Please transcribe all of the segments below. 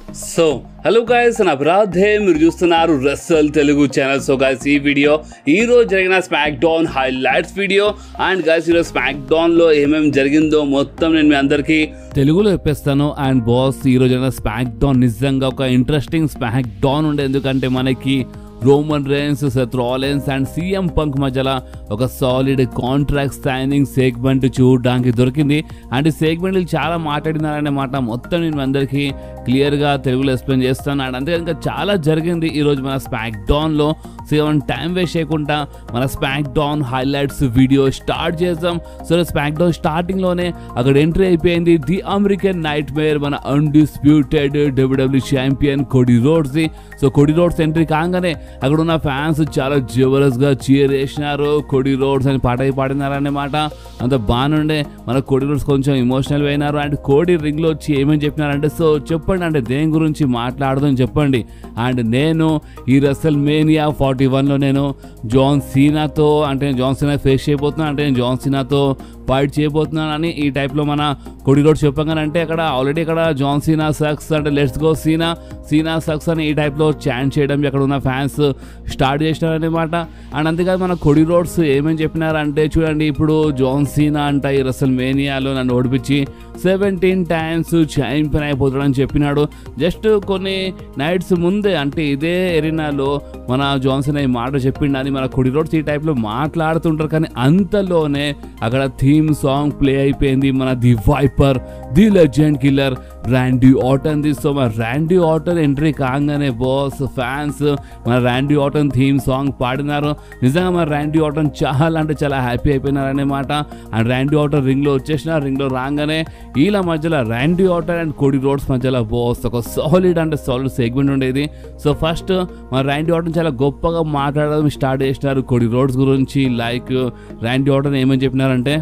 So hello guys, నా అభిరాధే మీరు చూస్తున్నారు Russell Telugu channel. So guys, ఈ వీడియో ఈరోజు జరిగిన smack down highlights video. And guys, ఈరోజు స్మాక్ డౌన్లో ఏమేమి జరిగిందో మొత్తం నేను మీ అందరికీ తెలుగులో చెప్పేస్తాను. అండ్ బాస్, ఈరోజు జరిగిన స్మాక్ డౌన్ నిజంగా ఒక ఇంట్రెస్టింగ్ స్మాక్ డౌన్ ఉండే, ఎందుకంటే మనకి Roman rains, Seth Rollins and CM punk మధ్యలో ఒక సాలిడ్ కాంట్రాక్ట్ సైనింగ్ సెగ్మెంట్ చూడడానికి దొరికింది. అండ్ ఈ సెగ్మెంట్లు చాలా మాట్లాడినారనే మాట మొత్తం నేను అందరికీ క్లియర్గా తెలుగులో ఎక్స్ప్లెయిన్ చేస్తాను. అండ్ అంతే ఇంకా చాలా జరిగింది ఈరోజు మన స్మాక్ డౌన్లో. సో ఏమైనా టైం వేస్ట్ చేయకుండా మన SmackDown highlights video start చేద్దాం. సో స్మాక్ డౌన్ స్టార్టింగ్లోనే అక్కడ ఎంట్రీ అయిపోయింది ది అమెరికన్ నైట్ మేర్, మన undisputed WWE champion Cody Rhodes. So Cody Rhodes entry కాగానే అక్కడ ఉన్న ఫ్యాన్స్ చాలా జబర్దస్త్గా చీర్ చేసినారు. కోడీ రోడ్స్ అని పాట పాడినారన్నమాట. అంత బాగుండే. మన కోడీ రోడ్స్ కొంచెం ఎమోషనల్ అయినారు. అండ్ కోడీ రింగ్లో వచ్చి ఏమేమి చెప్పినారంటే, సో చెప్పండి అంటే దేని గురించి మాట్లాడదాం చెప్పండి. అండ్ నేను ఈ రెసల్ మేనియా 41లో నేను జాన్ సీనాతో, అంటే జాన్ సీనా ఫేస్ చేయబోతున్నాను, అంటే నేను జాన్ సీనాతో ఫైట్ చేయబోతున్నాను అని ఈ టైప్లో మన కోడీ రోడ్స్ చెప్పగానంటే అక్కడ ఆల్రెడీ ఇక్కడ జాన్ సీనా సక్స్ అంటే let's go Cena, Cena sucks అని ఈ టైప్లో చాంట్ చేయడం అక్కడ ఉన్న ఫ్యాన్స్ స్టార్ట్ చేసినారనమాట. అండ్ అంతేకాదు మన కోడీ రోడ్స్ ఏమేమి చెప్పినారంటే, చూడండి ఇప్పుడు జాన్ సీనా అంట ఈ రెసల్ మేనియాలో నన్ను ఓడిపించి 17 టైమ్స్ ఛాంపియన్ అయిపోతాడని చెప్పినాడు. జస్ట్ కొన్ని నైట్స్ ముందే, అంటే ఇదే ఎరీనాలో మన జాన్ సీనా ఈ మాట చెప్పిండని మన కోడీ రోడ్స్ ఈ టైప్లో మాట్లాడుతుంటారు. కానీ అంతలోనే అక్కడ థీమ్ సాంగ్ ప్లే అయిపోయింది. మన the Viper, the Legend Killer Randy Orton. So మన ర్యాండీ ఆర్టన్ ఎంట్రీ కాగానే బాస్ ఫ్యాన్స్ మన ర్యాండీ ఆర్టన్ థీమ్ సాంగ్ పాడినారు. నిజంగా మన ర్యాండీ ఆర్టన్ చాలా అంటే చాలా హ్యాపీ అయిపోయినారు అన్నమాట. అండ్ ర్యాండీ ఆర్టన్ రింగ్లో వచ్చేసిన, రింగ్లో రాగానే వీళ్ళ మధ్యలో Randy Orton and Cody roads మధ్యలో బాస్ ఒక సాలిడ్ అంటే సాలిడ్ సెగ్మెంట్ ఉండేది. సో ఫస్ట్ మన ర్యాండీ ఆర్టన్ చాలా గొప్పగా మాట్లాడడం స్టార్ట్ చేసినారు కోడీ రోడ్స్ గురించి. లైక్ ర్యాండీ ఆర్టన్ ఏమని చెప్పినారంటే,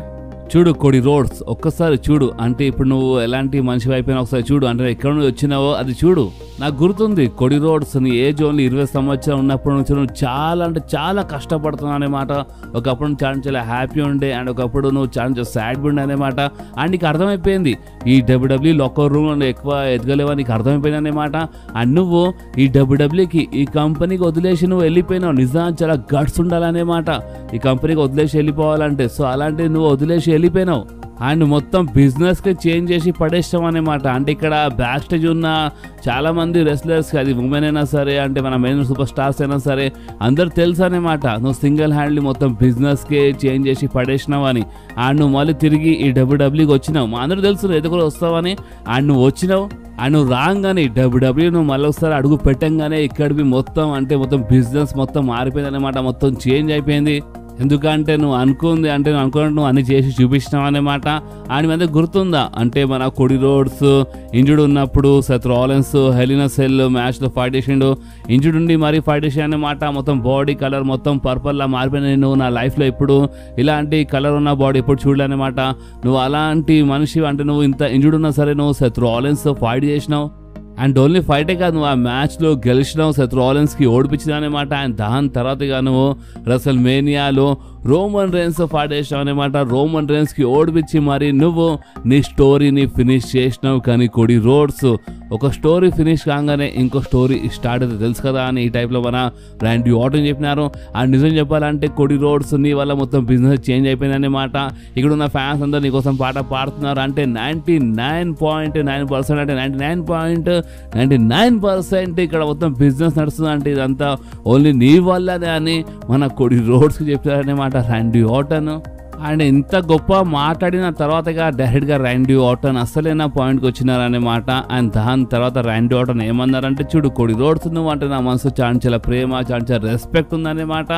చూడు కోడీ రోడ్స్ ఒక్కసారి చూడు, అంటే ఇప్పుడు నువ్వు ఎలాంటి మనిషి అయిపోయినా ఒకసారి చూడు, అంటే ఎక్కడ నుంచి వచ్చినావో అది చూడు. నాకు గుర్తుంది కోడీ రోడ్స్, నీ ఏజ్ ఓన్లీ 20 సంవత్సరాలు ఉన్నప్పటి నుంచి నువ్వు చాలా అంటే చాలా కష్టపడుతున్నావు అనమాట. ఒకప్పుడు నువ్వు చాలా చాలా హ్యాపీ ఉండే, అండ్ ఒకప్పుడు నువ్వు చాలా సాడ్ ఉండే అనమాట. అండ్ నీకు అర్థమైపోయింది ఈ డబ్ల్యూడబ్ల్యూ లాకర్ రూమ్ ఎక్కువ ఎదగలేవా, నీకు అర్థమైపోయింది అనమాట. అండ్ నువ్వు ఈ డబ్ల్యూడబ్ల్యూకి ఈ కంపెనీకి వదిలేసి నువ్వు వెళ్ళిపోయినావు. నిజంగా చాలా గట్స్ ఉండాలనేమాట ఈ కంపెనీకి వదిలేసి వెళ్ళిపోవాలంటే. సో అలాంటివి నువ్వు వదిలేసి వెళ్ళిపోయినావు అండ్ మొత్తం బిజినెస్కి చేంజ్ చేసి పడేస్తాం అనమాట. అంటే ఇక్కడ బ్యాక్ స్టేజ్ ఉన్న చాలామంది రెస్లర్స్కి, అది ఉమెన్ అయినా సరే, అంటే మన మెయిన్ సూపర్ స్టార్స్ అయినా సరే, అందరు తెలుసు అనమాట నువ్వు సింగిల్ హ్యాండ్లీ మొత్తం బిజినెస్కి చేంజ్ చేసి పడేసినావు అని. అండ్ నువ్వు మళ్ళీ తిరిగి ఈ డబ్ల్యూడబ్ల్యూకి వచ్చినావు. మా అందరూ తెలుసు నువ్వు ఎదుగు వస్తావని. అండ్ నువ్వు వచ్చినావు, అండ్ నువ్వు రాగానే డబ్ల్యూడబ్ల్యూ నువ్వు మళ్ళీ ఒకసారి అడుగు పెట్టంగానే ఇక్కడికి మొత్తం అంటే మొత్తం బిజినెస్ మొత్తం మారిపోయింది అనమాట, మొత్తం చేంజ్ అయిపోయింది. ఎందుకంటే నువ్వు అనుకుంది, అంటే నువ్వు అనుకున్నట్టు నువ్వు అన్ని చేసి చూపించినావు అనమాట. అండ్ మీద గుర్తుందా, అంటే మన కోడీ రోడ్స్ ఇంజుర్డ్ ఉన్నప్పుడు Seth Rollins hell in a cell మ్యాచ్లో ఫైట్ చేసిండు. ఇంజుర్డ్ ఉండి మరీ ఫైట్ చేసి అనమాట. మొత్తం బాడీ కలర్ మొత్తం పర్పల్లా మారిపోయిన, నువ్వు నా లైఫ్లో ఎప్పుడు ఇలాంటి కలర్ ఉన్న బాడీ ఎప్పుడు చూడలేనమాట. నువ్వు అలాంటి మనిషి, అంటే నువ్వు ఇంత ఇంజుర్డ్ ఉన్నా సరే నువ్వు సెత్ రాలిన్స్ ఫైట్ చేసినావు. అండ్ ఓన్లీ ఫైటే కాదు, నువ్వు ఆ మ్యాచ్లో గెలిచినావు, సెత్ రాలిన్స్కి ఓడిపించినావు అనమాట. అండ్ దాని తర్వాత ఇక నువ్వు రెసల్ మేనియాలో రోమన్ రేన్స్ ఫైట్ చేసినావు అనమాట. రోమన్ రేన్స్కి ఓడిపించి మరి నువ్వు నీ స్టోరీని ఫినిష్ చేసినావు. కానీ కోడీ రోడ్స్ ఒక స్టోరీ ఫినిష్ కాగానే ఇంకో స్టోరీ స్టార్ట్ అయితే తెలుసు కదా అని ఈ టైప్లో మన ర్యాండీ ఆర్టన్ చెప్పినారు. అండ్ నిజం చెప్పాలంటే కోడీ రోడ్స్ నీ వల్ల మొత్తం బిజినెస్ చేంజ్ అయిపోయింది అనమాట. ఇక్కడ ఉన్న ఫ్యాన్స్ అందరూ నీకోసం పాట పాడుతున్నారు. అంటే 99.9% అంటే 99.99% ఇక్కడ మొత్తం బిజినెస్ నడుస్తుంది. అంటే ఇదంతా ఓన్లీ నీ వల్లనే అని మన కోడీ రోడ్స్కి చెప్తారనమాట ర్యాండీ ఆర్టన్. అండ్ ఇంత గొప్ప మాట్లాడిన తర్వాతగా డైరెక్ట్గా ర్యాండీ ఆర్టన్ అసలైన పాయింట్కి వచ్చినారనమాట. అండ్ దాని తర్వాత ర్యాండీ ఆర్టన్ ఏమన్నారంటే, చూడు కోడీ రోడ్స్ నువ్వు అంటే నా మనసు చాలా చాలా ప్రేమ, చాలా చాలా రెస్పెక్ట్ ఉందన్నమాట.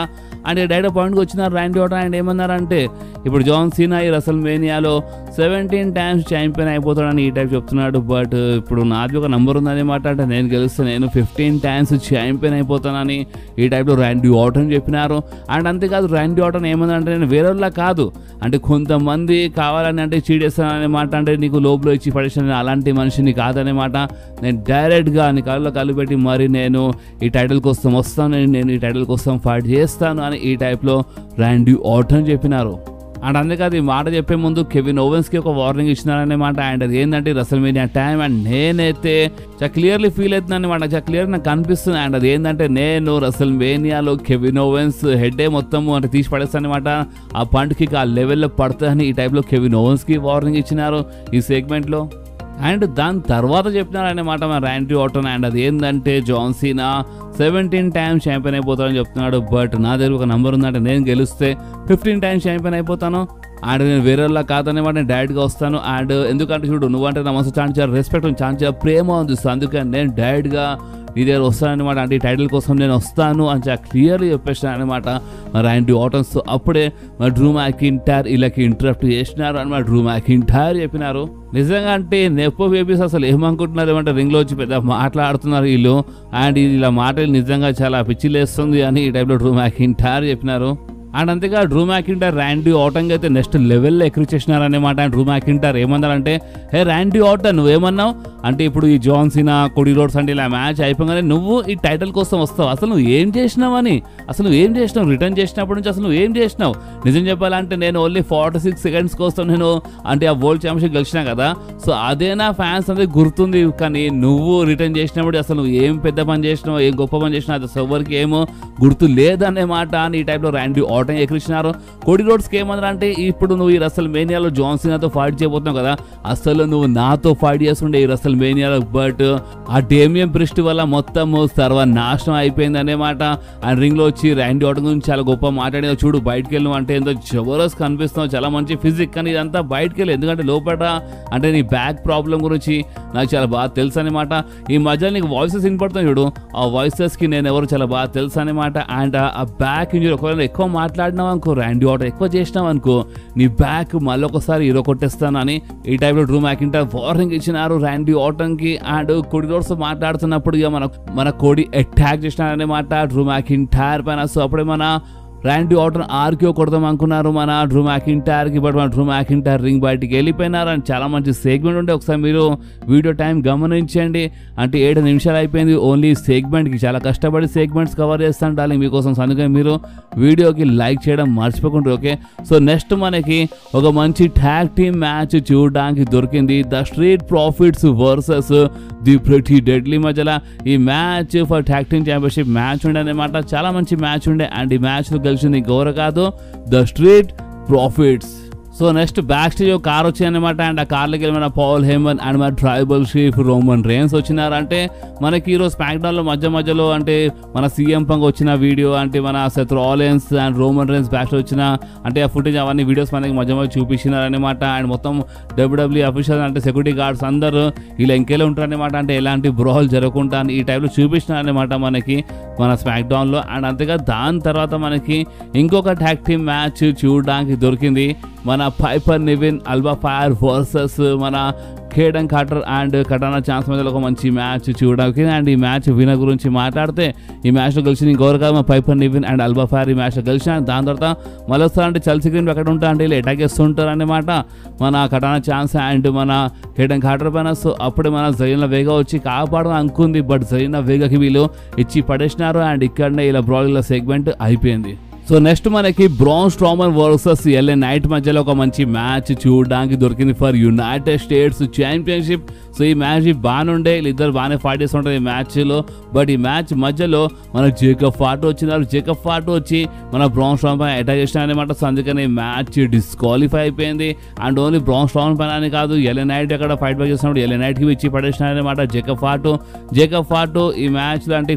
అండ్ డైరెక్ట్ పాయింట్కి వచ్చినారు ర్యాండీ ఆర్టన్. అండ్ ఏమన్నారంటే, ఇప్పుడు జాన్ సీనా ఈ రెసల్ మేనియాలో 17 టైమ్స్ ఛాంపియన్ అయిపోతాడని ఈ టైప్ చెప్తున్నాడు. బట్ ఇప్పుడు నాది ఒక నంబర్ ఉందన్నమాట, అంటే నేను గెలుస్తాను, నేను 15 టైమ్స్ ఛాంపియన్ అయిపోతానని ఈ టైప్లో ర్యాండీ ఆర్టన్ చెప్పినారు. అండ్ అంతేకాదు ర్యాండీ ఆర్టన్ ఏమన్నారంటే, నేను వేరేలా కాదు, అంటే కొంతమంది కావాలని అంటే చీట్ చేస్తాననే మాట, అంటే నీకు లోపల ఇచ్చి పడేసాను అలాంటి మనిషిని కాదనే మాట. నేను డైరెక్ట్గా నీ కళ్ళలో కళ్ళు పెట్టి మరి నేను ఈ టైటిల్ కోసం వస్తాను, నేను ఈ టైటిల్ కోసం ఫైట్ చేస్తాను అని ఈ టైప్లో ర్యాండీ ఆర్టన్ చెప్పినారు. అండ్ అందుకే ఈ మాట చెప్పే ముందు కెవిన్ ఓవెన్స్ కి ఒక వార్నింగ్ ఇచ్చినారన్నమాట. అండ్ అది ఏంటంటే రెసల్మేనియా టైం అండ్ నేనైతే చాలా క్లియర్లీ ఫీల్ అవుతున్నాను అనమాట, చాలా క్లియర్ నాకు కనిపిస్తుంది. అండ్ అది ఏంటంటే నేను రెసల్మేనియాలో కెవిన్ ఓవెన్స్ హెడ్ మొత్తం అంటే తీసి పడేస్తాను అనమాట, ఆ పండుకి ఆ లెవెల్లో పడుతుందని ఈ టైప్లో కెవిన్ ఓవెన్స్ కి వార్నింగ్ ఇచ్చినారు ఈ సెగ్మెంట్ లో. అండ్ దాని తర్వాత చెప్పినారు అన్నమాట మన ర్యాండీ ఆర్టన్. అండ్ అది ఏంటంటే జాన్ సీనా 17 టైమ్స్ ఛాంపియన్ అయిపోతానని చెప్తున్నాడు. బట్ నా దగ్గర ఒక నెంబర్ ఉందంటే నేను గెలిస్తే 15 టైమ్స్ ఛాంపియన్ అయిపోతాను. అండ్ నేను వేరేలా కాదనేమాట నేను డైరెక్ట్గా వస్తాను. అండ్ ఎందుకంటే చూడు నువ్వంటే నా మనసు చాలా రెస్పెక్ట్ ఉంది, చాలా ప్రేమ ఉంది, అందుకని నేను డైరెక్ట్గా నీ దగ్గర వస్తానమాట, అంటే ఈ టైటిల్ కోసం నేను వస్తాను అని చాలా క్లియర్లీ చెప్పేసాను అనమాట ర్యాండీ ఆర్టన్స్. అప్పుడే మా డ్రూ మ్యాకింటైర్ వీళ్ళకి ఇంటరప్ట్ చేసినారు అని మా డ్రూ మ్యాకింటైర్ చెప్పినారు. నిజంగా అంటే నెప్పో బేబీస్ అసలు ఏమనుకుంటున్నారు ఏమంటే రింగ్లో వచ్చి పెద్ద మాట్లాడుతున్నారు వీళ్ళు, అండ్ ఇలా మాటలు నిజంగా చాలా పిచ్చిలేస్తుంది అని ఈ టైప్లో డ్రూ మ్యాకింటైర్ చెప్పినారు. అండ్ అంతేగా డ్రూ మ్యాకింటైర్ ర్యాండీ ఆర్టన్ అయితే నెక్స్ట్ లెవెల్లో ఎక్కిరిచేసినారన్నమాట. అండ్ డ్రూ మ్యాకింటైర్ ఏమన్నారంటే, హే ర్యాండీ ఆర్టన్ నువ్వేమన్నావు అంటే ఇప్పుడు ఈ జాన్ సీనా కోడీ రోడ్స్ అంటే ఇలా మ్యాచ్ అయిపోగానే నువ్వు ఈ టైటిల్ కోసం వస్తావు, అసలు నువ్వు ఏం చేసినావని, అసలు నువ్వు ఏం చేసినావు రిటర్న్ చేసినప్పటి నుంచి అసలు నువ్వు ఏం చేసినావు? నిజం చెప్పాలంటే నేను ఓన్లీ 46 సెకండ్స్ కోసం నేను అంటే ఆ వరల్డ్ ఛాంపియన్షిప్ గెలిచినా కదా, సో అదే నా ఫ్యాన్స్ అనేది గుర్తుంది. కానీ నువ్వు రిటర్న్ చేసినప్పుడు అసలు నువ్వు ఏం పెద్ద పని చేసినావు, ఏం గొప్ప పని చేసినావు అది ఎవరికి ఏమో గుర్తు లేదనే మాట అని ఈ టైప్లో ర్యాండీ ఆర్టన్ ఎక్కిరించినారు. కోడీ రోడ్స్కి ఏమన్నారు అంటే, ఇప్పుడు నువ్వు ఈ రెసల్మేనియాలో జాన్ సీనాతో ఫైట్ చేయబోతున్నావు కదా, అసలు నువ్వు నాతో ఫైట్ చేస్తుండే ఈ రెసల్మేనియాలో, బట్ ఆ డేమియన్ ప్రిస్ట్ వల్ల మొత్తం సర్వనాశనం అయిపోయింది అనేమాట. అండ్ రింగ్లో వచ్చి ర్యాండీ ఆర్టన్ గురించి చాలా గొప్ప మాట్లాడేది. చూడు బయటకు వెళ్ళను అంటే ఎంతో జబర్దస్త్ కనిపిస్తున్నావు, చాలా మంచి ఫిజిక్, కానీ ఇదంతా బయటకు వెళ్ళి ఎందుకంటే లోపల అంటే నీ బ్యాక్ ప్రాబ్లం గురించి నాకు చాలా బాగా తెలుసు అనమాట. ఈ మధ్య నీకు వాయిసెస్ వినపడుతున్నాయి చూడు, ఆ వాయిసెస్కి నేను ఎవరు చాలా బాగా తెలుసు అనమాట. అండ్ ఆ బ్యాక్ ఇంజరీ ఒకవేళ ఎక్కువ మాట్లాడినావు అనుకో, ర్యాండీ ఆర్టన్ ఎక్కువ చేసినావు అనుకో, నీ బ్యాక్ మళ్ళీ ఒకసారి హీరో కొట్టేస్తాను అని ఈ టైప్లో డ్రూ మ్యాకింటైర్ వార్నింగ్ ఇచ్చినారు ర్యాండీ ఆర్టన్ కి. అండ్ కోడీ రోడ్స్ మాట్లాడుతున్నప్పుడు ఇక మన కోడీ అటాక్ చేసినారన్నమాట డ్రూ మ్యాకింటైర్ పైన. సో అప్పుడే మన ర్యాండీ ఆర్టన్ ఆర్క్యూ కొడదాం అనుకున్నారు మన డ్రూ మ్యాకింటైర్ కి, బట్ మన డ్రూ మ్యాకింటైర్ రింగ్ బయటికి వెళ్ళిపోయినారు. అండ్ చాలా మంచి సెగ్మెంట్ ఉంటే ఒకసారి మీరు వీడియో టైం గమనించండి, అంటే 7 నిమిషాలు అయిపోయింది ఓన్లీ సెగ్మెంట్కి. చాలా కష్టపడి సెగ్మెంట్స్ కవర్ చేస్తాను డార్లింగ్ మీకోసం, అందుకని మీరు వీడియోకి లైక్ చేయడం మర్చిపోకుండా. ఓకే, సో నెక్స్ట్ మనకి ఒక మంచి ట్యాగ్ టీమ్ మ్యాచ్ చూడడానికి దొరికింది, the street profits versus the pretty deadly మధ్యలో ఈ match for tag team championship match ఉండే అనమాట. చాలా మంచి మ్యాచ్ ఉండే అండ్ ఈ మ్యాచ్లో గెలిచింది గౌర కాదు, the street profits. So next back stage ఒక కార్ వచ్చాయన్నమాట. అండ్ ఆ కార్లోకి వెళ్ళి మన పాల్ హేమన్ అండ్ మన ట్రైబల్ చీఫ్ రోమన్ రేన్స్ వచ్చినారంటే మనకి ఈరోజు స్మాక్ డౌన్లో మధ్యలో అంటే మన సీఎం పంక్ వచ్చిన వీడియో, అంటే మన Seth Rollins and Roman rains back stage వచ్చిన అంటే ఆ ఫుటేజ్ అవన్నీ వీడియోస్ మనకి మధ్య చూపించినారనమాట. అండ్ మొత్తం WWE అఫీషియల్ అంటే సెక్యూరిటీ గార్డ్స్ అందరూ ఇలా ఇంకేలా ఉంటారనమాట, అంటే ఎలాంటి బ్రాల్ జరగకుండా ఈ టైప్లో చూపించినారనమాట మనకి మన స్మాక్ డౌన్లో. అండ్ అంతేగా దాని తర్వాత మనకి ఇంకొక ట్యాగ్ టీమ్ మ్యాచ్ చూడడానికి దొరికింది, మన Piper Niven Alba Fyre versus మన Kayden Carter and Katana Chance మధ్యలో ఒక మంచి మ్యాచ్ చూడడానికి. అండ్ ఈ మ్యాచ్ వినర్ గురించి మాట్లాడితే ఈ మ్యాచ్లో గెలిచిన గౌరవ మా Piper Niven and Alba Fyre ఈ మ్యాచ్లో గెలిచిన. దాని తర్వాత మళ్ళీ వస్తారంటే చల్సీ గ్రీన్ ఎక్కడ ఉంటా అంటే ఇలా అటాక్ చేస్తుంటారు అనమాట మన కటానా ఛాన్స్ అండ్ మన కేడన్ కార్టర్ పైన. సో అప్పుడే మన జరీనా వేగా వచ్చి కాపాడడం అనుకుంది, బట్ జరీనా వేగాకి వీళ్ళు ఇచ్చి పడేసినారు. అండ్ ఇక్కడనే ఇలా బ్రాయిలర్ సెగ్మెంట్ అయిపోయింది. సో నెక్స్ట్ మనకి bran Strowman versus LA night మధ్యలో ఒక మంచి మ్యాచ్ చూడడానికి దొరికింది for United States championship. So ఈ మ్యాచ్ బాగానే ఉండే, వీళ్ళిద్దరు బాగానే ఫైట్ చేస్తుంటారు ఈ మ్యాచ్లో. బట్ ఈ మ్యాచ్ మధ్యలో మన జేకబ్ ఫార్ట్ వచ్చినారు, జేకబ్ ఫార్ట్ వచ్చి మన బ్రాన్ స్ట్రోమన్ పైన అటాక్ చేసినారనమాట. సో అందుకని ఈ మ్యాచ్ డిస్క్వాలిఫై అయిపోయింది. అండ్ ఓన్లీ బ్రాన్ స్ట్రోమన్ పైన అని కాదు, LA నైట్ అక్కడ ఫైట్ బ్యాక్ చేసినప్పుడు LA నైట్కి ఇచ్చి పడేసినారనమాట జేకబ్ ఫార్ట్ ఈ మ్యాచ్లో అంటే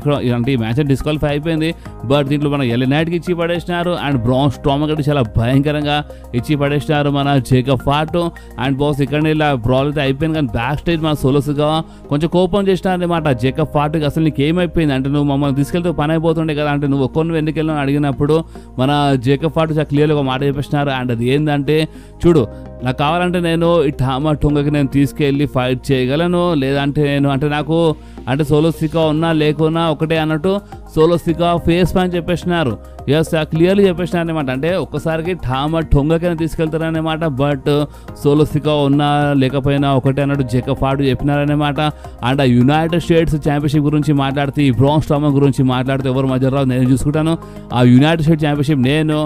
ఈ మ్యాచ్ డిస్క్వాలిఫై అయిపోయింది. బట్ దీంట్లో మన LA నైట్కి ఇచ్చి పడేసినారు అండ్ బ్రాన్ స్ట్రోమన్ కూడా చాలా భయంకరంగా ఇచ్చి పడేసినారు మన జేకబ్ ఫార్ట్. అండ్ బాస్ ఇక్కడ ఇలా బ్రాల్ అయితే అయిపోయింది, కానీ బ్యాక్ స్టేజ్ మన సోలోస్గా కొంచెం కోపం చేసినారనమాట జేకబ్ ఫార్ట్కి. అసలు నీకు ఏమైపోయింది అంటే నువ్వు మమ్మల్ని తీసుకెళ్తే పని అయిపోతుండే కదా, అంటే నువ్వు ఒక్కరిని ఎందుకు వెళ్ళాలని అడిగినప్పుడు మన జేకబ్ ఫార్ట్ చాలా క్లియర్గా ఒక మాట చెప్పేసినారు. అండ్ అది ఏంటంటే చూడు నాకు కావాలంటే నేను ఈ టామా టొంగకి నేను తీసుకెళ్ళి ఫైట్ చేయగలను, లేదంటే నాకు అంటే సోలో సికా ఉన్నా లేకున్నా ఒకటే అన్నట్టు సోలో సికా ఫేస్ అని చెప్పేసినారు. ఎస్ క్లియర్లీ చెప్పేసినారు అనమాట. అంటే ఒక్కసారికి టొంగకైనా తీసుకెళ్తారనమాట. బట్ సోలో సికా ఉన్నా లేకపోయినా ఒకటే అన్నట్టు జేకబ్ ఫార్డ్ చెప్పినారనమాట. అండ్ యునైటెడ్ స్టేట్స్ ఛాంపియన్షిప్ గురించి మాట్లాడితే ఈ బ్రాన్ స్ట్రోమన్ గురించి మాట్లాడితే ఎవరు మధ్య రావు, నేను చూసుకుంటాను. ఆ యునైటెడ్ స్టేట్స్ ఛాంపియన్షిప్ నేను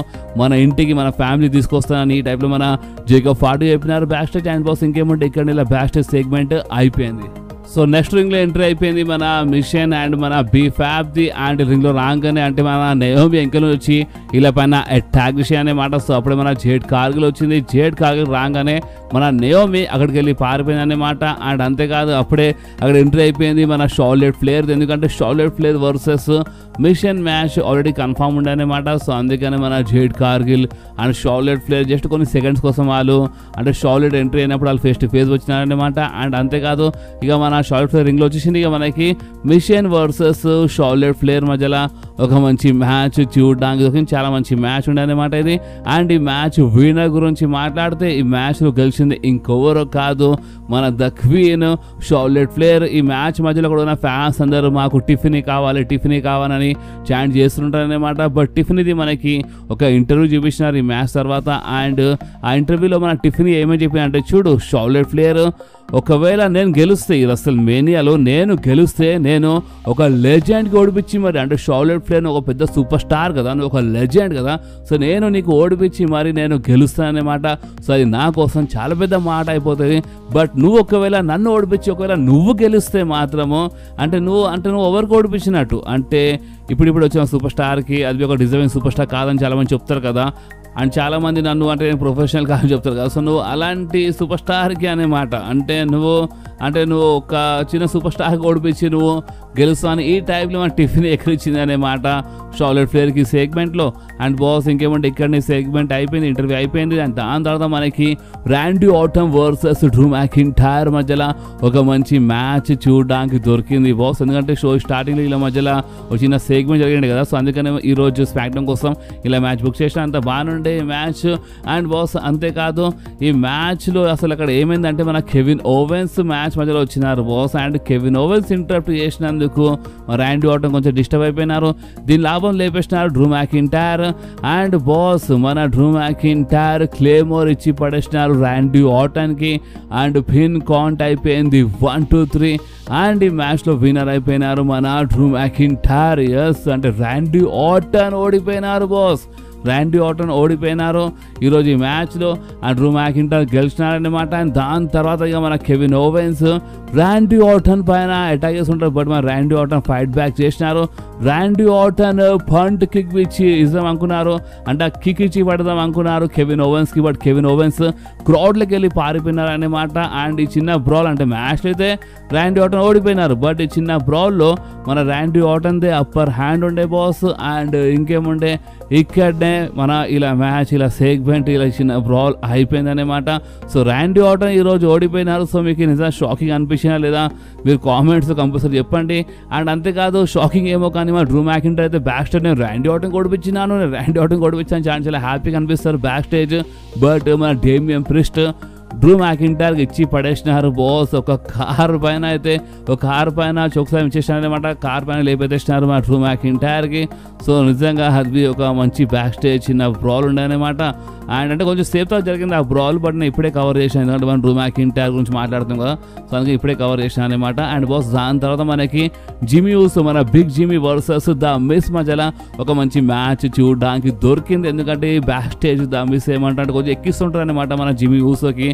మన ఇంటికి మన ఫ్యామిలీ తీసుకొస్తానని ఈ టైప్లో మన జేకబ్ ఫార్డ్ చెప్పినారు బ్యాక్ స్టేజ్. అండ్ బాస్ ఇంకేమంటే ఇక్కడ ఇలా బ్యాక్ స్టేజ్ సెగ్మెంట్ అయిపోయింది. సో నెక్స్ట్ రింగ్లో ఎంట్రీ అయిపోయింది మన మిషన్ అండ్ మన బీఫాబ్ది. అండ్ రింగ్లో రాగానే అంటే మన నయోమి ఎంకల్ వచ్చి ఇలా పైన అటాక్ విషయం అన్నమాట. సో అప్పుడే మన జేడ్ కార్గిల్ వచ్చింది. జేడ్ కార్గిల్ రాగానే మన నయోమి అక్కడికి వెళ్ళి పారిపోయింది అన్నమాట. అండ్ అంతేకాదు అప్పుడే అక్కడ ఎంట్రీ అయిపోయింది మన షార్లెట్ ఫ్లేర్. ఎందుకంటే Charlotte Flair versus Michin match already confirm ఉండే అనమాట. సో అందుకని మన Jade Cargill and Charlotte Flair just కొన్ని సెకండ్స్ కోసం వాళ్ళు అంటే షార్లెట్ ఎంట్రీ అయినప్పుడు వాళ్ళు ఫేస్ టు ఫేస్ వచ్చినారనమాట. అండ్ అంతేకాదు ఇక మన షార్లెట్ ఫ్లేర్ రింగ్లో వచ్చేసింది. ఇక మనకి మిషన్ వర్సెస్ షార్లెట్ ఫ్లేర్ మధ్యలో ఒక మంచి మ్యాచ్ చూడడానికి చాలా మంచి మ్యాచ్ ఉండే అనమాట ఇది. అండ్ ఈ మ్యాచ్ విన్నర్ గురించి మాట్లాడితే ఈ మ్యాచ్లో గెలిచింది ఇంకెవరో కాదు మన ద క్వీన్ షార్లెట్ ఫ్లేర్. ఈ మ్యాచ్ మధ్యలో కూడా ఉన్న ఫ్యాన్స్ అందరూ మాకు టిఫినీ కావాలని చాంట్ చేస్తుంటారనమాట. బట్ టిఫినీది మనకి ఒక ఇంటర్వ్యూ చూపించినారు ఈ మ్యాచ్ తర్వాత. అండ్ ఆ ఇంటర్వ్యూలో మన టిఫినీ ఏమని చెప్పింది అంటే, చూడు షార్లెట్ ఫ్లేర్ ఒకవేళ నేను గెలిస్తే ఈ రసల్ మేనియాలో నేను గెలిస్తే నేను ఒక లెజెండ్కి ఓడిపించి మరి అంటే షార్లెట్ ఫ్లేర్ ఒక పెద్ద సూపర్ స్టార్ కదా, నువ్వు ఒక లెజెండ్ కదా, సో నేను నీకు ఓడిపించి మరి నేను గెలుస్తానన్నమాట. సో అది నా కోసం చాలా పెద్ద మాట అయిపోతుంది. బట్ నువ్వు ఒకవేళ నన్ను ఓడిపించి ఒకవేళ నువ్వు గెలిస్తే మాత్రము అంటే నువ్వు ఎవరికి ఓడిపించినట్టు అంటే ఇప్పుడు వచ్చిన సూపర్ స్టార్కి అది ఒక డిజర్వింగ్ సూపర్ స్టార్ కాదని చాలామంది చెప్తారు కదా. అండ్ చాలామంది నన్ను అంటే నేను ప్రొఫెషనల్ కాదని చెప్తారు కదా. సో నువ్వు అలాంటి సూపర్ స్టార్కి అనే మాట అంటే నువ్వు ఒక చిన్న సూపర్ స్టార్కి ఓడిపించి నువ్వు గెలుస్తావు అని ఈ టైప్లో మన టిఫిన్ ఎక్కడిచ్చింది అనే మాట షార్లెట్ ఫ్లేర్కి సెగ్మెంట్లో. అండ్ బాస్ ఇంకేమంటే ఇక్కడ సెగ్మెంట్ అయిపోయింది, ఇంటర్వ్యూ అయిపోయింది. అండ్ దాని తర్వాత మనకి Randy Orton versus Drew McIntyre మధ్యలో ఒక మంచి మ్యాచ్ చూడడానికి దొరికింది బాస్. ఎందుకంటే షో స్టార్టింగ్లో ఇలా మధ్యలో ఒక చిన్న సెగ్మెంట్ జరిగింది కదా. సో అందుకనే ఈరోజు స్మాక్డౌన్ కోసం ఇలా మ్యాచ్ బుక్ చేసిన అంత బాగానుండే మ్యాచ్. అండ్ బాస్ అంతేకాదు ఈ మ్యాచ్లో అసలు అక్కడ ఏమైందంటే మన కెవిన్ ఓవెన్స్ మ్యాచ్ మధ్యలో వచ్చినారు boss. And Kevin ovens interrupt చేసినందుకు ర్యాండీ ఆర్టన్ కొంచెం డిస్టర్బ్ అయిపోయినారు. దీని లాభం లేపేసినారు డ్రూ మ్యాకింటైర్. అండ్ బాస్ మన డ్రూ మ్యాకింటైర్ క్లేమోర్ ఇచ్చి పడేసినారు ర్యాండీ ఆర్టన్కి. అండ్ పిన్ కౌంట్ అయిపోయింది 1, 2, 3. అండ్ ఈ మ్యాచ్లో విన్నర్ అయిపోయినారు మన డ్రూ మ్యాకింటైర్. ఎస్ అంటే ర్యాండీ ఆర్టన్ ఓడిపోయినారు బాస్. ర్యాండీ ఆర్టన్ ఓడిపోయినారు ఈరోజు ఈ మ్యాచ్లో. అండ్ డ్రూ మ్యాకింటైర్ గెలిచినారనమాట. అండ్ దాని తర్వాత ఇక మన కెవిన్ ఓవెన్స్ ర్యాండీ ఆర్టన్ పైన అటాక్ చేస్తుంటారు. బట్ మన ర్యాండీ ఆర్టన్ ఫైట్ బ్యాక్ చేసినారు. ర్యాండీ ఆర్టన్ పంట్ కిక్ ఇచ్చి ఇద్దాం అనుకున్నారు, అంటే కిక్ ఇచ్చి పడదాం అనుకున్నారు కెవిన్ ఓవెన్స్కి. బట్ కెవిన్ ఓవెన్స్ క్రౌడ్లోకి వెళ్ళి పారిపోయినారు అనమాట. అండ్ ఈ చిన్న బ్రాల్ అంటే మ్యాచ్లో అయితే ర్యాండీ ఆర్టన్ ఓడిపోయినారు. బట్ ఈ చిన్న బ్రాల్లో మన ర్యాండీ ఆర్టన్దే అప్పర్ హ్యాండ్ ఉండే బాస్. అండ్ ఇంకేముండే ఇక్కడనే మన ఇలా మ్యాచ్ ఇలా సెగ్మెంట్ ఇలా చిన్న బ్రాల్ అయిపోయింది అనమాట. సో ర్యాండీ ఆర్టన్ ఈరోజు ఓడిపోయినారు. సో మీకు నిజంగా షాకింగ్ అనిపించినా లేదా మీరు కామెంట్స్ కంపల్సరీ చెప్పండి. అండ్ అంతేకాదు షాకింగ్ ఏమో కానీ మా డ్రూ మ్యాకింటైర్ అయితే బ్యాక్ స్టేజ్ నేను ర్యాండీ ఆర్టన్ ఓడిపించినాను, చాలా హ్యాపీగా అనిపిస్తారు బ్యాక్ స్టేజ్. బట్ మన డేమియన్ ప్రిస్ట్ డ్రూ మ్యాకింటైర్కి ఇచ్చి పడేసినారు బాస్. ఒక కార్ పైన చోక్సాయం ఇచ్చేసినారనమాట. కార్ పైన లేపేసినారు మా డ్రూ మ్యాకింటైర్కి. సో నిజంగా అది ఒక మంచి బ్యాక్ స్టేజ్ చిన్న బ్రాల్ ఉండే అనమాట. అండ్ అంటే కొంచెం సేఫ్గా జరిగింది ఆ బ్రాల్. బట్ నేను ఇప్పుడే కవర్ చేసాను ఎందుకంటే మనం డ్రూ మ్యాకింటైర్ గురించి మాట్లాడుతాం కదా. సో అందుకే ఇప్పుడే కవర్ చేసాను అనమాట. అండ్ బాస్ దాని తర్వాత మనకి జిమ్మీ ఊసో మన big Jimmy versus the Miz మధ్యలో ఒక మంచి మ్యాచ్ చూడడానికి దొరికింది. ఎందుకంటే ఈ బ్యాక్ స్టేజ్ ద మిస్ ఏమంటే కొంచెం ఎక్కిస్తుంటారు అనమాట మన జిమ్మీ ఊసోకి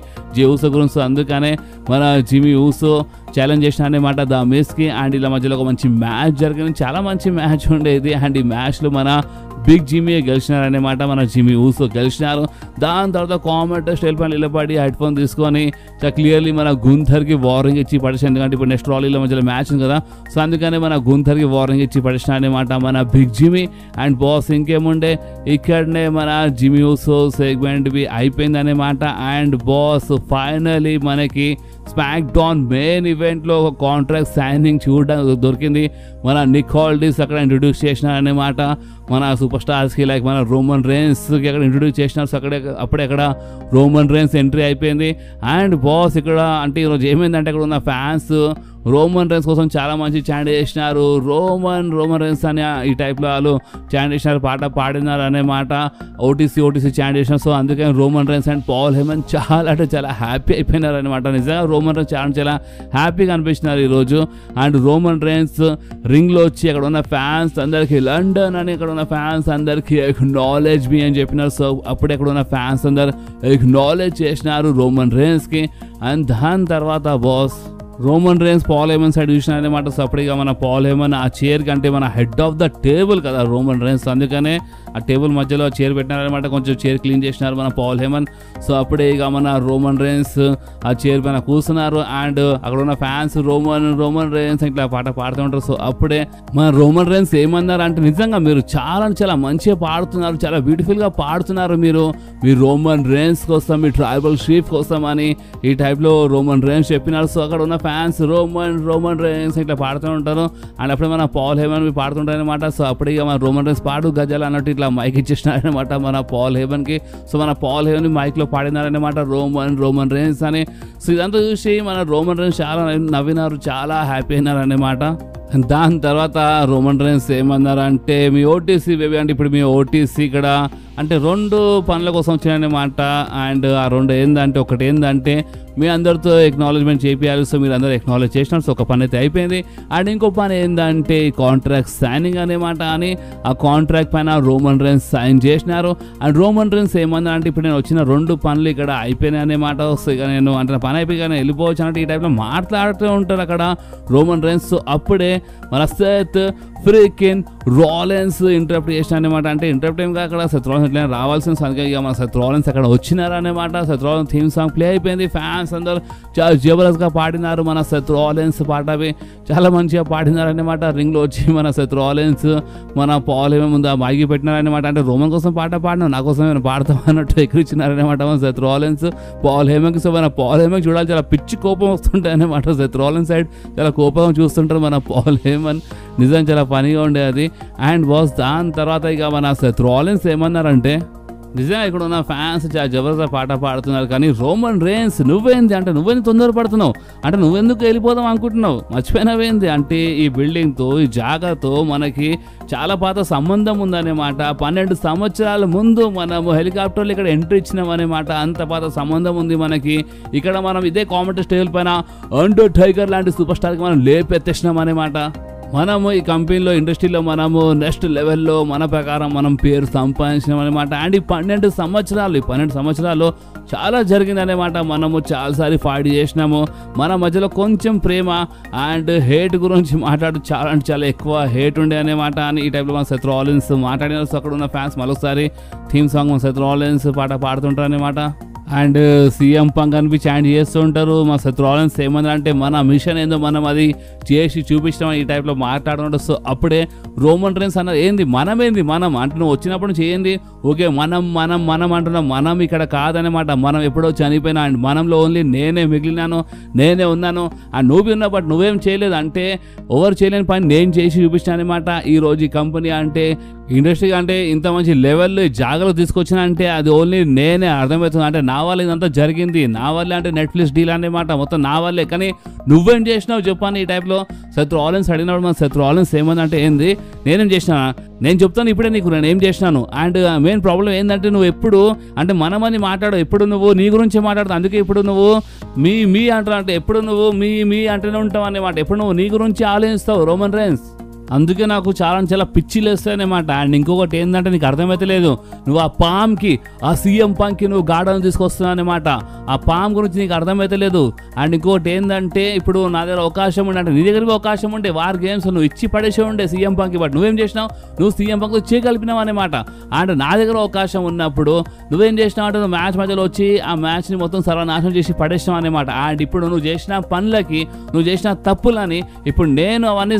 ఊసో గురించి. అందుకనే మన జిమ్మీ ఊసో ఛాలెంజ్ చేసిన అనమాట ద మిస్కి. అండ్ ఇలా మధ్యలో ఒక మంచి మ్యాచ్ జరిగింది, చాలా మంచి మ్యాచ్ ఉండేది. అండ్ ఈ మ్యాచ్లో మన బిగ్ జిమ్మీ గెలిచినారనమాట, మన జిమ్మీ ఊసో గెలిచినారు. దాని తర్వాత కామెంట్ స్టైల్ పైన నిలబడి హెడ్ ఫోన్ తీసుకొని క్లియర్లీ మన గుంథర్కి వార్నింగ్ ఇచ్చి పడేసాను. ఎందుకంటే ఇప్పుడు నెక్స్ట్ రాలీల మధ్యలో మ్యాచ్ ఉంది కదా. సో అందుకనే మన గుంథర్కి వార్నింగ్ ఇచ్చి పడేసినారనమాట మన బిగ్ జిమ్మీ. అండ్ బాస్ ఇంకేముండే ఇక్కడనే మన జిమ్మీ ఊసో సెగ్మెంట్వి అయిపోయింది అనమాట. అండ్ బాస్ ఫైనలీ మనకి స్మాక్ డౌన్ మెయిన్ ఈవెంట్లో ఒక కాంట్రాక్ట్ సైనింగ్ చూడడానికి దొరికింది. మన నిక్ హాల్డీస్ అక్కడ ఇంట్రొడ్యూస్ చేసినారనమాట మన సూపర్ స్టార్స్కి. లైక్ మన రోమన్ రేన్స్కి అక్కడ ఇంట్రొడ్యూస్ చేసినారు. సో అప్పుడే అక్కడ రోమన్ రేన్స్ ఎంట్రీ అయిపోయింది. అండ్ బాస్ ఇక్కడ అంటే ఈరోజు ఏమైందంటే అక్కడ ఉన్న ఫ్యాన్స్ రోమన్ రైన్స్ కోసం చాలా మంచి చాంట్ చేసినారు. రోమన్ రైన్స్ అని ఈ టైప్లో వాళ్ళు చాంట్ చేసినారు, పాట పాడినారు అనే మాట. ఓటీసీ చాంట్ చేసినారు. సో అందుకని Roman Reigns and Paul Heyman చాలా అంటే చాలా హ్యాపీ అయిపోయినారు అనమాట. నిజంగా రోమన్ రైన్స్ చాలా హ్యాపీగా అనిపించినారు ఈరోజు. అండ్ రోమన్ రైన్స్ రింగ్లో వచ్చి అక్కడ ఉన్న ఫ్యాన్స్ అందరికీ లండన్ అని ఇక్కడ ఉన్న ఫ్యాన్స్ అందరికీ ఎక్నాలెడ్జ్ మీ అని చెప్పినారు. సో అప్పుడు అక్కడ ఉన్న ఫ్యాన్స్ అందరు ఎక్నాలెడ్జ్ చేసినారు రోమన్ రైన్స్కి. అండ్ దాని తర్వాత boss Roman Reigns Paul Heyman side చూసిన అనమాట. సో అప్పటిగా మన పాల్ హేమన్ ఆ చైర్ కంటే మన హెడ్ ఆఫ్ ద టేబుల్ కదా రోమన్ రైన్స్, అందుకనే ఆ టేబుల్ మధ్యలో చైర్ పెట్టినారనమాట. కొంచెం చైర్ క్లీన్ చేసినారు మన పాల్ హేమన్. సో అప్పుడే ఇక మన రోమన్ రైన్స్ ఆ చైర్ పైన కూర్చున్నారు. అండ్ అక్కడ ఉన్న ఫ్యాన్స్ రోమన్ రైన్స్ ఇట్లా పాట పాడుతూ ఉంటారు. సో అప్పుడే మన రోమన్ రైన్స్ ఏమన్నారు అంటే, నిజంగా మీరు చాలా మంచిగా పాడుతున్నారు, చాలా బ్యూటిఫుల్గా పాడుతున్నారు మీరు, మీ రోమన్ రైన్స్ కోసం, మీ ట్రైబల్ షీఫ్ కోసం అని ఈ టైప్లో రోమన్ రైన్స్ చెప్పినారు. సో అక్కడ ఉన్న ఫ్యాన్స్ రోమన్ రైన్స్ ఇట్లా పాడుతూ ఉంటారు. అండ్ అప్పుడే మన పాల్ హేమన్ పాడుతుంటారు అనమాట. సో అప్పుడే ఇక మన రోమన్ రైన్స్ పాడు గజాలు అన్నట్టు ఇట్లా మైక్ ఇచ్చేసినారనమాట మన పాల్ హేమన్కి. సో మన పాల్ హేమన్ మైక్లో పాడినారనమాట రోమన్ రైన్స్ అని. సో ఇదంతా చూసి మన రోమన్ రైన్స్ చాలా నవ్వినారు, చాలా హ్యాపీ అయినారు అనమాట. దాని తర్వాత రోమన్ రైన్స్ ఏమన్నారు అంటే, మీ ఓటీసీ బేబీ అంటే ఇప్పుడు మీ ఓటీసీ ఇక్కడ అంటే 2 పనుల కోసం వచ్చినాయన్నమాట. అండ్ ఆ 2 ఏంటంటే, ఒకటి ఏంటంటే మీ అందరితో ఎక్నాలజ్మెంట్ చేయాలి. సో మీరు అందరూ ఎక్నాలజ్ చేసినారు. సో ఒక పని అయితే అయిపోయింది. అండ్ ఇంకో పని ఏంటంటే కాంట్రాక్ట్ సైనింగ్ అనేమాట. అని ఆ కాంట్రాక్ట్ పైన రోమన్ రైన్స్ సైన్ చేసినారు. అండ్ రోమన్ రైన్స్ ఏమన్నా అంటే, ఇప్పుడు నేను వచ్చిన 2 పనులు ఇక్కడ అయిపోయినాయి అనేమాట. సో ఇక నేను అంటే పని అయిపోయి వెళ్ళిపోవచ్చు అన్నట్టు ఈ టైప్లో మాట్లాడుతూ ఉంటారు అక్కడ రోమన్ రైన్స్. సో అప్పుడే మన సెత్ ఫ్రీకిన్ రాలెన్స్ ఇంటరప్ట్ చేసిన అనమాట. అంటే ఇంటరప్ట్ ఏం కాదు, అక్కడ సెత్ రాలెన్స్ ఎట్లా రావాల్సిన సంఖ్య ఇక మన సెత్ రాలెన్స్ అక్కడ వచ్చినారనమాట. Seth Rollins theme song play అయిపోయింది. ఫ్యాన్స్ అందరూ చాలా జబర్దస్త్గా పాడినారు. మన సెత్ రాలెన్స్ పాట అవి చాలా మంచిగా పాడినారనమాట. రింగ్లో వచ్చి మన సెత్ రాలెన్స్ మన పాల్ హేమన్ ముందు మైకి పెట్టినారనమాట. అంటే రోమన్ కోసం పాట పాడినావు, నా కోసం ఏమైనా పాడతాం అన్నట్టు ఎక్కిరిచ్చినారనమాట మన సెత్ రాలెన్స్ పాల్ హేమన్కి. సో మన పాల్ హేమన్కి చూడాలి, చాలా పిచ్చి కోపం వస్తుంటాయి అనమాట. సెత్ రాలెన్స్ సైడ్ చాలా కోపంగా చూస్తుంటారు మన పాల్ హేమన్. నిజం చాలా ఫనీగా ఉండేది అది. అండ్ బాస్ దాని తర్వాత ఇక మన సెత్ రాలెన్స్ ఏమన్నారంటే, నిజంగా ఇక్కడ ఉన్న ఫ్యాన్స్ చాలా జబర్దస్త్ పాట పాడుతున్నారు, కానీ రోమన్ రైన్స్ నువ్వేంది అంటే నువ్వేంది తొందరపడుతున్నావు అంటే నువ్వెందుకు వెళ్ళిపోదాం అనుకుంటున్నావు, మర్చిపోయినవేంది అంటే ఈ బిల్డింగ్తో ఈ జాగాతో మనకి చాలా పాత సంబంధం ఉందనేమాట. 12 సంవత్సరాల ముందు మనము హెలికాప్టర్లు ఇక్కడ ఎంట్రీ ఇచ్చినాం అనేమాట. అంత పాత సంబంధం ఉంది మనకి. ఇక్కడ మనం ఇదే కామెంటరీ స్టేజ్ పైన అండర్ టైగర్ లాంటి సూపర్ స్టార్కి మనం లేపెత్తేసినాం అనేమాట. మనము ఈ కంపెనీలో ఇండస్ట్రీలో మనము నెక్స్ట్ లెవెల్లో మన ప్రకారం మనం పేరు సంపాదించినాం అనమాట. అండ్ ఈ 12 సంవత్సరాలు చాలా జరిగింది అనమాట. మనము చాలాసారి ఫైట్ చేసినాము. మన మధ్యలో కొంచెం ప్రేమ అండ్ హేట్ గురించి మాట్లాడు చాలా అంటే చాలా ఎక్కువ హేట్ ఉండే అనమాట. అని ఈ టైప్లో మన సెత్ రాలెన్స్ మాట్లాడినారు. సో అక్కడ ఉన్న ఫ్యాన్స్ మరొకసారి థీమ్ సాంగ్ మన సెత్ రాలెన్స్ పాట పాడుతుంటారు అనమాట. అండ్ సీఎం పంక్ అనిపి చాంట్ చేస్తూ ఉంటారు. మా సెత్ రాలెన్స్ ఏమన్నా అంటే మన మిషన్ ఏందో మనం అది చేసి చూపించడం ఈ టైప్లో మాట్లాడుతుంటారు. సో అప్పుడే రోమన్ రైన్స్ అన్నారు, ఏంది మనం అంటే నువ్వు వచ్చినప్పుడు చేయండి ఓకే, మనం అంటున్నాం, మనం ఇక్కడ కాదనమాట. మనం ఎప్పుడో చనిపోయినా అండ్ మనంలో ఓన్లీ నేనే మిగిలినాను, నేనే ఉన్నాను. అండ్ నువ్వు ఉన్నా బట్ నువ్వేం చేయలేదు అంటే ఎవరు చేయలేని పని నేను చేసి చూపించాను అనమాట. ఈరోజు ఈ కంపెనీ అంటే ఇండస్ట్రీ అంటే ఇంత మంచి లెవెల్లో జాగ్రత్త తీసుకొచ్చిన అంటే అది ఓన్లీ నేనే, అర్థమవుతుంది. అంటే నా వల్ల ఇదంతా జరిగింది, నా వల్లే అంటే నెట్ఫ్లిక్స్ డీల్ అనేమాట, మొత్తం నా వల్లే. కానీ నువ్వేం చేసినావు చెప్పాను ఈ టైప్లో సెత్ రాలెన్స్ అడిగినప్పుడు మన సెత్ రాలెన్స్ ఏమందంటే, ఏంది నేనేం చేసినా, నేను చెప్తాను ఇప్పుడే నీకు నేను ఏం చేసినాను. అండ్ మెయిన్ ప్రాబ్లం ఏంటంటే నువ్వు ఎప్పుడు అంటే మనమని మాట్లాడు, ఎప్పుడు నువ్వు నీ గురించి మాట్లాడతావు. అందుకే ఇప్పుడు నువ్వు మీ అంటావు అంటే ఎప్పుడు నువ్వు మీ అంటూనే ఉంటావు అన్నమాట. ఎప్పుడు నువ్వు నీ గురించి ఆలోచిస్తావు రోమన్ రైన్స్. అందుకే నాకు చాలా పిచ్చిలు వేస్తాయన్నమాట. అండ్ ఇంకొకటి ఏంటంటే నీకు అర్థమైతే లేదు, నువ్వు ఆ పామ్కి ఆ సీఎం పంక్కి నువ్వు గార్డెన్ తీసుకొస్తున్నావు అనమాట. ఆ పామ్ గురించి నీకు అర్థమైతే లేదు. అండ్ ఇంకొకటి ఏంటంటే ఇప్పుడు నా దగ్గర అవకాశం ఉండే అంటే నీ దగ్గర అవకాశం ఉండే వార్ గేమ్స్ నువ్వు ఇచ్చి పడేసే ఉండే సీఎం పంక్కి, బట్ నువ్వేం చేసినావు, నువ్వు సీఎం పంక్తో చేయగలిపినావు అనమాట. అండ్ నా దగ్గర అవకాశం ఉన్నప్పుడు నువ్వేం చేసినావు అంటే నువ్వు మ్యాచ్ మధ్యలో వచ్చి ఆ మ్యాచ్ని మొత్తం సర్వనాశనం చేసి పడేసినావు అనమాట. అండ్ ఇప్పుడు నువ్వు చేసిన పనులకి నువ్వు చేసిన తప్పులని ఇప్పుడు నేను అవన్నీ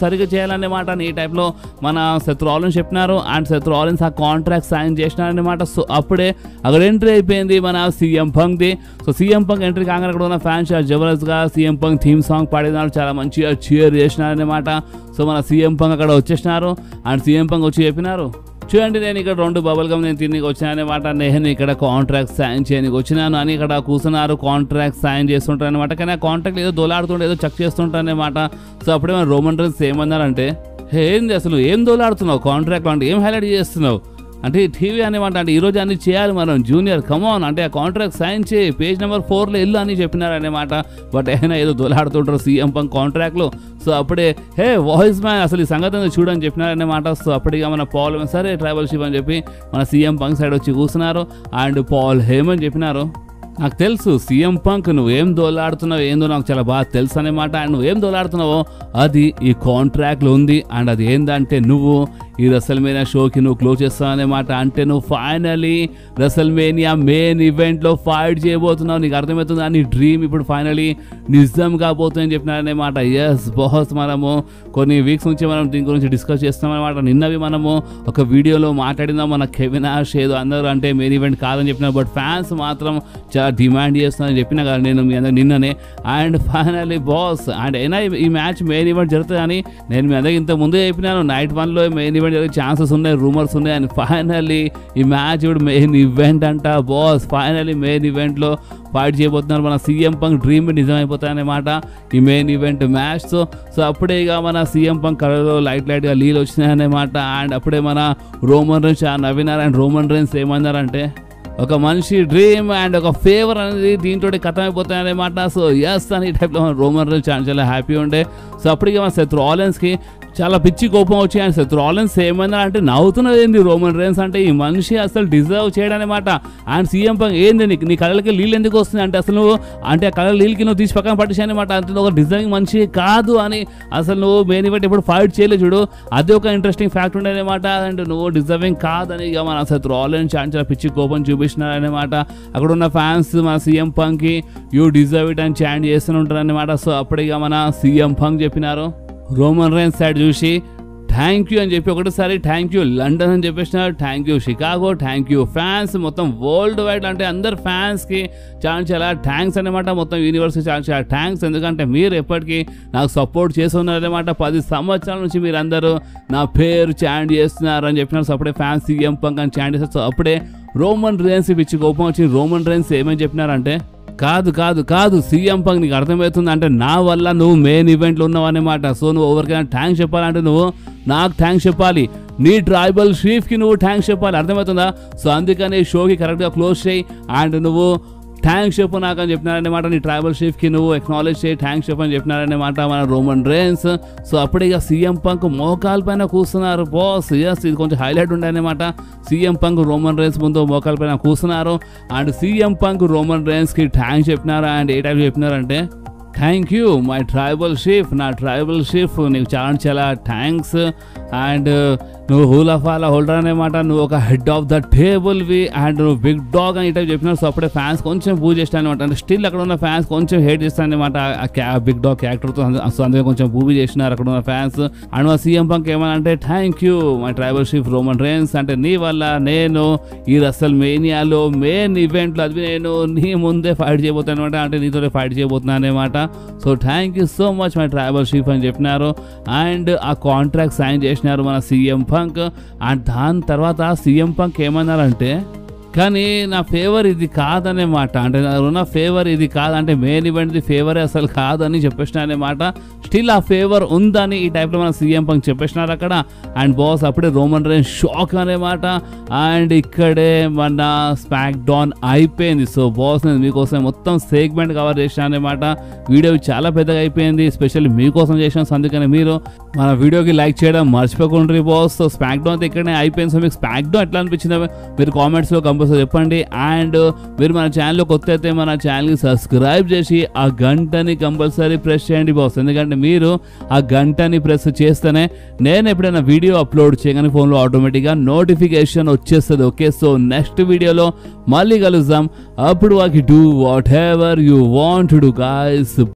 సరిగ్గా చేయాలన్నమాట. ఈ టైప్లో మన సెత్ రాలెన్స్ చెప్పినారు. అండ్ సెత్ రాలెన్స్ ఆ కాంట్రాక్ట్ సైన్ చేసినారనమాట. సో అప్పుడే అక్కడ ఎంట్రీ అయిపోయింది మన సీఎం పంక్ది. సో సీఎం పంక్ ఎంట్రీ కాగానే అక్కడ ఉన్న ఫ్యాన్స్ జబర్దస్త్గా సీఎం పంక్ థీమ్ సాంగ్ పాడినారు, చాలా మంచిగా చీర్ చేసినారనమాట. సో మన సీఎం పంక్ అక్కడ వచ్చేసినారు. అండ్ సీఎం పంక్ వచ్చి చెప్పినారు, చూడండి నేను ఇక్కడ 2 బబుల్ గమ్ నేను తిని వచ్చాను అనమాట. నేను ఇక్కడ కాంట్రాక్ట్ సైన్ చేయడానికి వచ్చినాను అని ఇక్కడ కూర్చున్నారు. కాంట్రాక్ట్ సైన్ చేస్తుంటారు అనమాట. కానీ ఆ కాంట్రాక్ట్ ఏదో దోలాడుతుంటే ఏదో చెక్ చేస్తుంటారు అనమాట. సో అప్పుడే రోమన్ రీన్స్ ఏమన్నారంటే, ఏంది అసలు ఏం దోలాడుతున్నావు, కాంట్రాక్ట్ అంటే ఏం హైలైట్ చేస్తున్నావు అంటే టీవీ అనమాట. అంటే ఈరోజు అన్ని చేయాలి మనం జూనియర్ కమాన్ అంటే ఆ కాంట్రాక్ట్ సైన్ చేయి, పేజ్ నెంబర్ 4లో వెళ్ళు అని చెప్పినారనమాట. బట్ అయినా ఏదో దొలాడుతుంటారు సీఎం పంక్ కాంట్రాక్ట్లో. సో అప్పుడే హే వాయిస్ మ్యాన్ అసలు ఈ సంగతి చూడని చెప్పినారనమాట. సో అప్పటిగా మన పాల్ సరే ట్రైబల్ షిప్ అని చెప్పి మన సీఎం పంక్ సైడ్ వచ్చి కూర్చున్నారు. అండ్ పాల్ హేమన్ చెప్పినారు, నాకు తెలుసు సీఎం పంక్ నువ్వేం దోలాడుతున్నావు ఏందో నాకు చాలా బాగా తెలుసు అనమాట. అండ్ నువ్వేం దోలాడుతున్నావో అది ఈ కాంట్రాక్ట్లో ఉంది. అండ్ అది ఏంటంటే నువ్వు ఈ రెసల్మేనియా షోకి నువ్వు క్లోజ్ చేస్తావు అనమాట. అంటే నువ్వు ఫైనలీ రెసల్మేనియా మెయిన్ ఈవెంట్లో ఫైట్ చేయబోతున్నావు. నీకు అర్థమవుతుంది నీ డ్రీమ్ ఇప్పుడు ఫైనలీ నిజం కాబోతుందని చెప్పినారనమాట. ఎస్ బాస్, మనము కొన్ని వీక్స్ నుంచి మనం దీని గురించి డిస్కస్ చేస్తాం అనమాట. నిన్నవి మనము ఒక వీడియోలో మాట్లాడినాం. మన కెవిన్ నాష్ ఏదో అందరూ అంటే మెయిన్ ఈవెంట్ కాదని చెప్పినారు. బట్ ఫ్యాన్స్ మాత్రం చాలా డిమాండ్ చేస్తున్నారని చెప్పినా కదా నేను మీ అందరికి నిన్ననే. అండ్ ఫైనలీ బాస్ అండ్ అయినా ఈ మ్యాచ్ మెయిన్ ఈవెంట్ జరుగుతుందని నేను మీ అందరికి ఇంత ముందే చెప్పినాను. నైట్ 1లో మెయిన్ ఈవెంట్ జరిగే ఛాన్సెస్ ఉన్నాయి, రూమర్స్ ఉన్నాయి. అండ్ ఫైనల్లీ ఈ మ్యాచ్ ఇప్పుడు మెయిన్ ఈవెంట్ అంట బాస్. ఫైనల్లీ మెయిన్ ఈవెంట్లో ఫైట్ చేయబోతున్నారు. మన సీఎం పంక్ డ్రీమ్ నిజమైపోతాయన్నమాట ఈ మెయిన్ ఈవెంట్ మ్యాచ్. సో అప్పుడే ఇక మన సీఎం పంక్ కలర్లో లైట్గా నీళ్ళు వచ్చినాయన్నమాట. అండ్ అప్పుడే మన రోమన్ రీన్స్ నవ్వినారు. అండ్ రోమన్ రీన్స్ ఏమన్నారంటే, ఒక మనిషి డ్రీమ్ అండ్ ఒక ఫేవర్ అనేది దీంతో కథ అయిపోతాయన్నమాట. సో ఎస్ అని ఈ టైప్లో రోమన్ రీన్స్ చాలా హ్యాపీ ఉండే. సో అప్పటికి మన సెత్ రాలిన్స్కి చాలా పిచ్చి కోపం వచ్చి ఆయన సెత్ రాలిన్స్ ఏమన్నా అంటే నవ్వుతున్నది ఏంది రోమన్ రీన్స్ అంటే ఈ మనిషి అసలు డిజర్వ్ చేయడనమాట. అండ్ సీఎం పంక్ ఏంది నీ కళ్ళకి నీళ్ళు ఎందుకు వస్తుంది అంటే అసలు నువ్వు అంటే ఆ కళ్ళ నీళ్ళకి నువ్వు తీసి పక్కన పట్టించానమాట. అంటే ఒక డిజర్వింగ్ మనిషి కాదు అని అసలు నువ్వు మెయిన్ ఈవెంట్ ఇప్పుడు ఫైట్ చేయలేదు చూడు, అది ఒక ఇంట్రెస్టింగ్ ఫ్యాక్ట్ ఉండేదన్నమాట. అండ్ నువ్వు డిజర్వింగ్ కాదని ఇక మన సెత్ రాలిన్స్ చాలా పిచ్చి కోపం చూపిస్తున్నారనమాట. అక్కడ ఉన్న ఫ్యాన్స్ మన సీఎం పంక్కి యూ డిజర్వ్ ఇట్ అని చాంట్ చేస్తూనే ఉంటారు అనమాట. సో అప్పటిగా మన సీఎం పంక్ చెప్పినారు, రోమన్ రీన్స్ సైడ్ చూసి థ్యాంక్ యూ అని చెప్పి ఒకటిసారి థ్యాంక్ యూ లండన్ అని చెప్పేసినారు, thank you Chicago, thank you fans మొత్తం వరల్డ్ వైడ్ అంటే అందరు ఫ్యాన్స్కి చాలా థ్యాంక్స్ అనమాట. మొత్తం యూనివర్స్కి చాలా థ్యాంక్స్. ఎందుకంటే మీరు ఎప్పటికీ నాకు సపోర్ట్ చేస్తున్నారనమాట. 10 సంవత్సరాల నుంచి మీరు అందరూ నా పేరు చాంట్ చేస్తున్నారు అని చెప్పినారు. సో అప్పుడే ఫ్యాన్స్ సీఎం పంక్ అని చాంట్ చేస్తారు. సో అప్పుడే రోమన్ రీన్స్ పిచ్చి కోపం వచ్చి రోమన్ రీన్స్ ఏమని చెప్పినారంటే, కాదు కాదు కాదు సీఎం పంక్ నీకు అర్థమవుతుంది అంటే నా వల్ల నువ్వు మెయిన్ ఈవెంట్లో ఉన్నావు అనమాట. సో నువ్వు ఎవరికైనా థ్యాంక్స్ చెప్పాలంటే నువ్వు నాకు థ్యాంక్స్ చెప్పాలి, నీ ట్రైబల్ షీఫ్కి నువ్వు థ్యాంక్స్ చెప్పాలి, అర్థమవుతుందా? సో అందుకని షోకి కరెక్ట్గా క్లోజ్ చేయి అండ్ నువ్వు థ్యాంక్స్ చెప్పు నాకు అని చెప్పినారనమాట. నీ ట్రైబల్ షీఫ్కి నువ్వు ఎక్నాలెడ్జ్ చేయి, థ్యాంక్స్ చెప్పని చెప్పినారనమాట మన రోమన్ రీన్స్. సో అప్పుడే ఇక సీఎం పంక్ మోకాల పైన కూర్చున్నారు బాస్. ఎస్ ఇది కొంచెం హైలైట్ ఉండేనమాట. సీఎం పంక్ రోమన్ రీన్స్ ముందు మోకాల పైన కూర్చున్నారు. అండ్ సీఎం పంక్ రోమన్ రీన్స్కి థ్యాంక్స్ చెప్పినారు. అండ్ ఏ టైప్ చెప్పినారంటే, thank you my tribal chief, నా ట్రైబల్ షీఫ్ నీకు చాలా థ్యాంక్స్. అండ్ నువ్వు హూల్ ఆఫ్ ఆల్ హోల్డర్ అనమాట, నువ్వు ఒక హెడ్ ఆఫ్ ద టేబుల్వి అండ్ నువ్వు బిగ్ డాగ్ అని ఇట్లా చెప్పినారు. సో అప్పుడే ఫ్యాన్స్ కొంచెం పూజ చేస్తాను అనమాట. అంటే స్టిల్ అక్కడ ఉన్న ఫ్యాన్స్ కొంచెం హేట్ చేస్తాను అనమాట ఆ బిగ్ డాగ్ క్యారెక్టర్తో. సో అందుకే కొంచెం పూజ చేసినారు అక్కడ ఉన్న ఫ్యాన్స్. అండ్ మా సీఎం పంక్ ఏమనంటే, thank you my tribal chief Roman Reigns, అంటే నీ వల్ల నేను ఈ రెసల్మేనియాలో మెయిన్ ఈవెంట్లో అది నేను నీ ముందే ఫైట్ చేయబోతాను అనమాట. అంటే నీతో ఫైట్ చేయబోతున్నాను అనమాట. So thank you so much my tribal షీఫ్ అని చెప్పినారు. అండ్ ఆ కాంట్రాక్ట్ సైన్ చేసినారు మన సీఎం పంక్. అండ్ దాని తర్వాత సీఎం పంక్ ఏమన్నారంటే, కానీ నా ఫేవర్ ఇది కాదనే మాట, అంటే నా ఫేవర్ ఇది కాదంటే మెయిన్ ఈవెంట్ది ఫేవరే అసలు కాదని చెప్పేసినా మాట. స్టిల్ ఆ ఫేవర్ ఉందని ఈ టైప్లో మన సీఎం పంక్ చెప్పేసినారు అక్కడ. అండ్ బాస్ అప్పుడే రోమన్ రీన్స్ షాక్ అనేమాట. అండ్ ఇక్కడే మన స్మాక్ డౌన్ అయిపోయింది. సో బాస్ నేను మీకోసం మొత్తం సెగ్మెంట్ కవర్ చేసిన అనమాట. వీడియో చాలా పెద్దగా అయిపోయింది, స్పెషల్లీ మీకోసం చేసిన. అందుకని మీరు మన వీడియోకి లైక్ చేయడం మర్చిపోకుండా బాస్. సో స్మాక్ డౌన్ అయితే ఇక్కడనే అయిపోయింది. సో మీకు స్మాక్ డౌన్ ఎట్లా అనిపించిందో మీరు కామెంట్స్లో కంపల్సరీ చెప్పండి. అండ్ మీరు మన ఛానల్లో కొత్త అయితే మన ఛానల్కి సబ్స్క్రైబ్ చేసి ఆ గంటని కంపల్సరీ ప్రెస్ చేయండి బాస్. ఎందుకంటే మీరు ఆ గంటని ప్రెస్ చేస్తేనే నేను ఎప్పుడైనా వీడియో అప్లోడ్ చేయగానే ఫోన్లో ఆటోమేటిక్గా నోటిఫికేషన్ వచ్చేస్తుంది. ఓకే, సో నెక్స్ట్ వీడియోలో మళ్ళీ కలుద్దాం. అప్పుడు వాకి do whatever you want to do guys.